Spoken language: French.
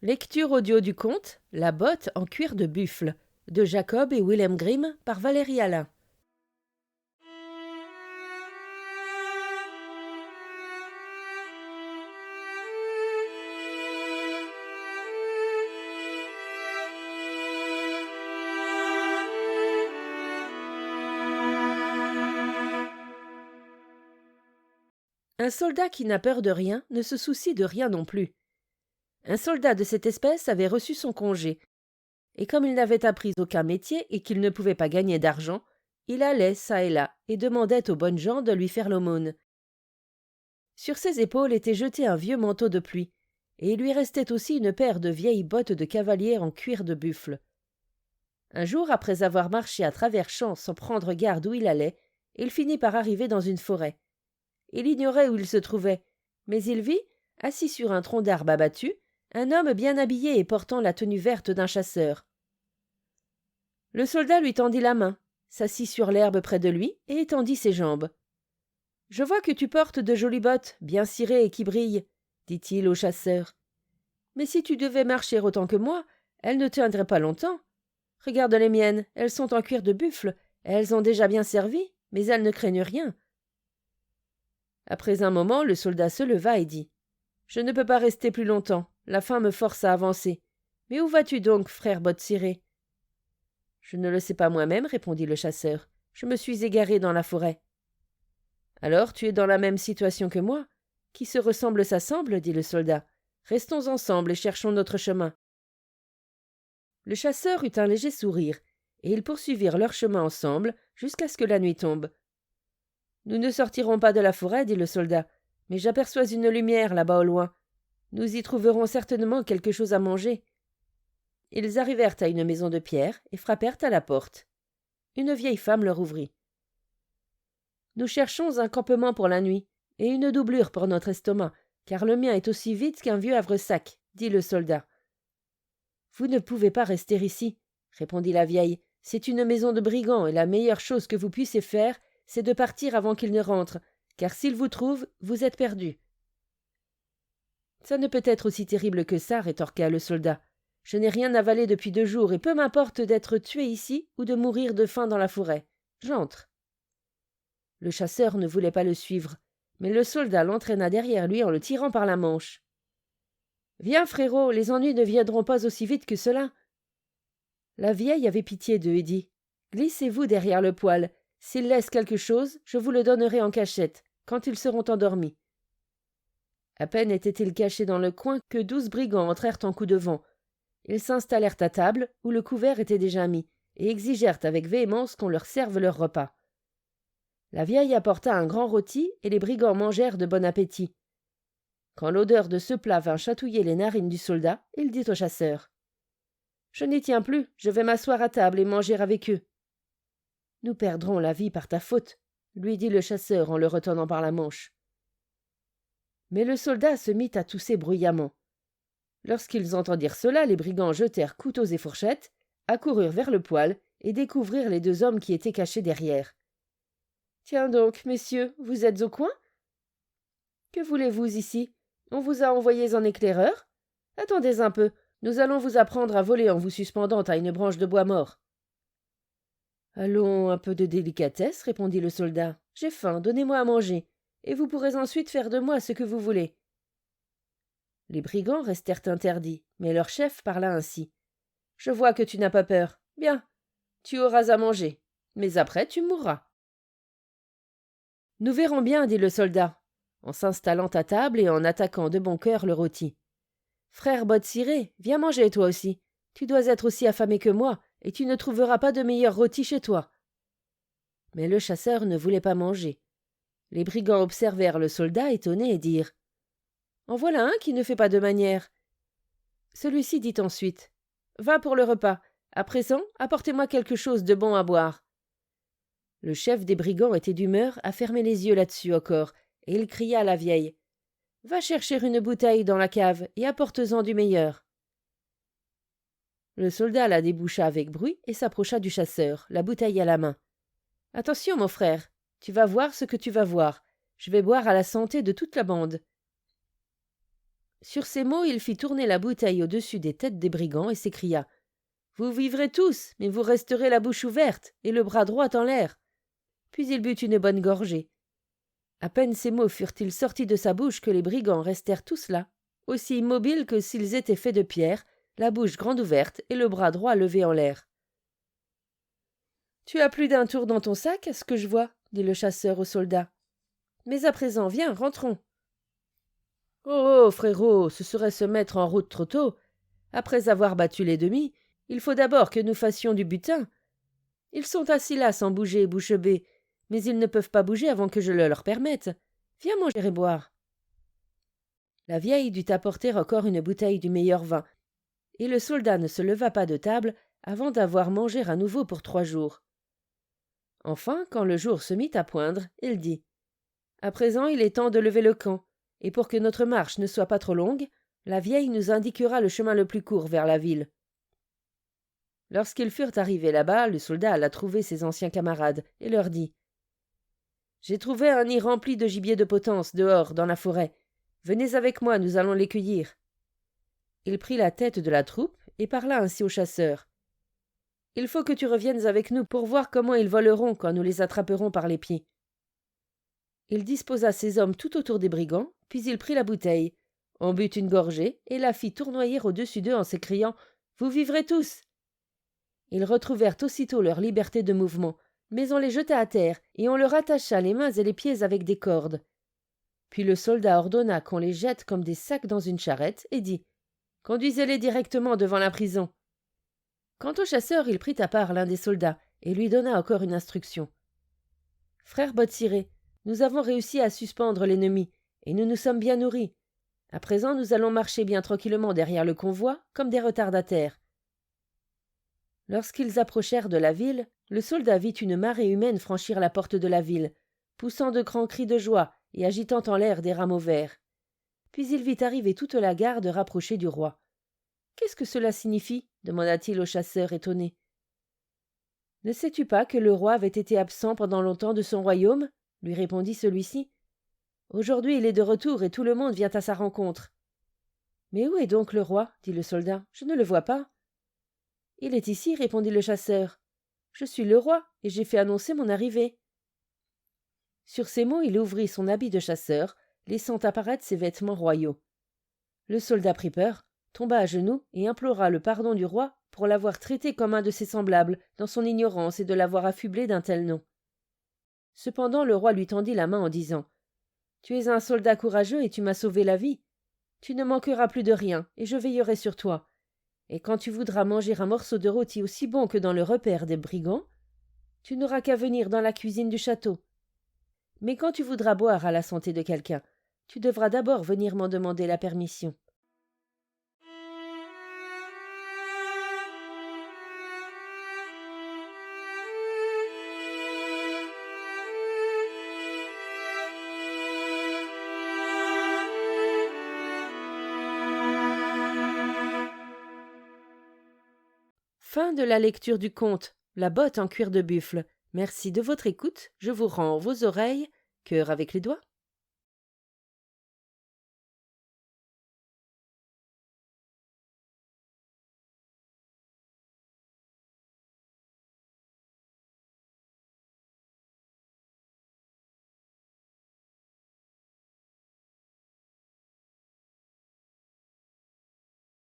Lecture audio du conte La botte en cuir de buffle de Jacob et Willem Grimm par Valérie Alain. Un soldat qui n'a peur de rien ne se soucie de rien non plus. Un soldat de cette espèce avait reçu son congé, et comme il n'avait appris aucun métier et qu'il ne pouvait pas gagner d'argent, il allait çà et là et demandait aux bonnes gens de lui faire l'aumône. Sur ses épaules était jeté un vieux manteau de pluie, et il lui restait aussi une paire de vieilles bottes de cavalier en cuir de buffle. Un jour, après avoir marché à travers champs sans prendre garde où il allait, il finit par arriver dans une forêt. Il ignorait où il se trouvait, mais il vit, assis sur un tronc d'arbre abattu, un homme bien habillé et portant la tenue verte d'un chasseur. Le soldat lui tendit la main, s'assit sur l'herbe près de lui et étendit ses jambes. « Je vois que tu portes de jolies bottes, bien cirées et qui brillent, » dit-il au chasseur. « Mais si tu devais marcher autant que moi, elles ne tiendraient pas longtemps. Regarde les miennes, elles sont en cuir de buffle, elles ont déjà bien servi, mais elles ne craignent rien. » Après un moment, le soldat se leva et dit « Je ne peux pas rester plus longtemps, la faim me force à avancer. Mais où vas-tu donc, frère botte cirée ?»« Je ne le sais pas moi-même, répondit le chasseur. Je me suis égaré dans la forêt. »« Alors tu es dans la même situation que moi. Qui se ressemble s'assemble, dit le soldat. Restons ensemble et cherchons notre chemin. » Le chasseur eut un léger sourire, et ils poursuivirent leur chemin ensemble jusqu'à ce que la nuit tombe. « Nous ne sortirons pas de la forêt, dit le soldat, mais j'aperçois une lumière là-bas au loin. Nous y trouverons certainement quelque chose à manger. » Ils arrivèrent à une maison de pierre et frappèrent à la porte. Une vieille femme leur ouvrit. « Nous cherchons un campement pour la nuit, et une doublure pour notre estomac, car le mien est aussi vide qu'un vieux havresac, dit le soldat. « Vous ne pouvez pas rester ici, répondit la vieille. C'est une maison de brigands, et la meilleure chose que vous puissiez faire, c'est de partir avant qu'ils ne rentrent, car s'ils vous trouvent, vous êtes perdus. »« Ça ne peut être aussi terrible que ça, rétorqua le soldat. Je n'ai rien avalé depuis 2 jours, et peu m'importe d'être tué ici ou de mourir de faim dans la forêt. J'entre. » Le chasseur ne voulait pas le suivre, mais le soldat l'entraîna derrière lui en le tirant par la manche. « Viens, frérot, les ennuis ne viendront pas aussi vite que cela. » La vieille avait pitié d'eux et dit « Glissez-vous derrière le poêle. S'ils laissent quelque chose, je vous le donnerai en cachette, quand ils seront endormis. » À peine étaient-ils cachés dans le coin que 12 brigands entrèrent en coup de vent. Ils s'installèrent à table, où le couvert était déjà mis, et exigèrent avec véhémence qu'on leur serve leur repas. La vieille apporta un grand rôti, et les brigands mangèrent de bon appétit. Quand l'odeur de ce plat vint chatouiller les narines du soldat, il dit au chasseur « Je n'y tiens plus, je vais m'asseoir à table et manger avec eux. »« Nous perdrons la vie par ta faute, » lui dit le chasseur en le retenant par la manche. Mais le soldat se mit à tousser bruyamment. Lorsqu'ils entendirent cela, les brigands jetèrent couteaux et fourchettes, accoururent vers le poêle et découvrirent les 2 hommes qui étaient cachés derrière. « Tiens donc, messieurs, vous êtes au coin ? Que voulez-vous ici ? On vous a envoyés en éclaireur ? Attendez un peu, nous allons vous apprendre à voler en vous suspendant à une branche de bois mort. »« Allons, un peu de délicatesse, répondit le soldat. J'ai faim, donnez-moi à manger, et vous pourrez ensuite faire de moi ce que vous voulez. » Les brigands restèrent interdits, mais leur chef parla ainsi. « Je vois que tu n'as pas peur. Bien, tu auras à manger, mais après tu mourras. »« Nous verrons bien, dit le soldat, en s'installant à table et en attaquant de bon cœur le rôti. « Frère botte cirée, viens manger toi aussi. Tu dois être aussi affamé que moi, et tu ne trouveras pas de meilleur rôti chez toi. » Mais le chasseur ne voulait pas manger. Les brigands observèrent le soldat étonnés et dirent « En voilà un qui ne fait pas de manières. » Celui-ci dit ensuite « Va pour le repas. À présent, apportez-moi quelque chose de bon à boire. » Le chef des brigands était d'humeur à fermer les yeux là-dessus encore, et il cria à la vieille « Va chercher une bouteille dans la cave et apporte-en du meilleur. » Le soldat la déboucha avec bruit et s'approcha du chasseur, la bouteille à la main. « Attention, mon frère, tu vas voir ce que tu vas voir. Je vais boire à la santé de toute la bande. » Sur ces mots, il fit tourner la bouteille au-dessus des têtes des brigands et s'écria: « Vous vivrez tous, mais vous resterez la bouche ouverte et le bras droit en l'air. » Puis il but une bonne gorgée. À peine ces mots furent-ils sortis de sa bouche que les brigands restèrent tous là, aussi immobiles que s'ils étaient faits de pierre, la bouche grande ouverte et le bras droit levé en l'air. « Tu as plus d'un tour dans ton sac, à ce que je vois, » dit le chasseur au soldat. « Mais à présent, viens, rentrons. »« Oh, oh, frérot, ce serait se mettre en route trop tôt. Après avoir battu les demi, il faut d'abord que nous fassions du butin. Ils sont assis là sans bouger, bouche bée, mais ils ne peuvent pas bouger avant que je le leur permette. Viens manger et boire. » La vieille dut apporter encore une bouteille du meilleur vin, et le soldat ne se leva pas de table avant d'avoir mangé à nouveau pour 3 jours. Enfin, quand le jour se mit à poindre, il dit: « À présent, il est temps de lever le camp, et pour que notre marche ne soit pas trop longue, la vieille nous indiquera le chemin le plus court vers la ville. » Lorsqu'ils furent arrivés là-bas, le soldat alla trouver ses anciens camarades et leur dit: « J'ai trouvé un nid rempli de gibier de potence dehors, dans la forêt. Venez avec moi, nous allons les cueillir. » Il prit la tête de la troupe et parla ainsi aux chasseurs: « Il faut que tu reviennes avec nous pour voir comment ils voleront quand nous les attraperons par les pieds. » Il disposa ses hommes tout autour des brigands, puis il prit la bouteille, en but une gorgée et la fit tournoyer au-dessus d'eux en s'écriant: « Vous vivrez tous !» Ils retrouvèrent aussitôt leur liberté de mouvement, mais on les jeta à terre et on leur attacha les mains et les pieds avec des cordes. Puis le soldat ordonna qu'on les jette comme des sacs dans une charrette et dit: « Conduisez-les directement devant la prison. » Quant au chasseur, il prit à part l'un des soldats et lui donna encore une instruction. « Frère Botsiré, nous avons réussi à suspendre l'ennemi et nous nous sommes bien nourris. À présent, nous allons marcher bien tranquillement derrière le convoi, comme des retardataires. » Lorsqu'ils approchèrent de la ville, le soldat vit une marée humaine franchir la porte de la ville, poussant de grands cris de joie et agitant en l'air des rameaux verts. Puis il vit arriver toute la garde rapprochée du roi. « Qu'est-ce que cela signifie » demanda-t-il au chasseur étonné. « Ne sais-tu pas que le roi avait été absent pendant longtemps de son royaume ?» lui répondit celui-ci. « Aujourd'hui il est de retour et tout le monde vient à sa rencontre. »« Mais où est donc le roi ?» dit le soldat. « Je ne le vois pas. »« Il est ici, répondit le chasseur. Je suis le roi et j'ai fait annoncer mon arrivée. » Sur ces mots, il ouvrit son habit de chasseur, laissant apparaître ses vêtements royaux. Le soldat prit peur, tomba à genoux et implora le pardon du roi pour l'avoir traité comme un de ses semblables dans son ignorance et de l'avoir affublé d'un tel nom. Cependant, le roi lui tendit la main en disant: « Tu es un soldat courageux et tu m'as sauvé la vie. Tu ne manqueras plus de rien et je veillerai sur toi. Et quand tu voudras manger un morceau de rôti aussi bon que dans le repaire des brigands, tu n'auras qu'à venir dans la cuisine du château. Mais quand tu voudras boire à la santé de quelqu'un, tu devras d'abord venir m'en demander la permission. » Fin de la lecture du conte La botte en cuir de buffle. Merci de votre écoute. Je vous rends vos oreilles, cœur avec les doigts.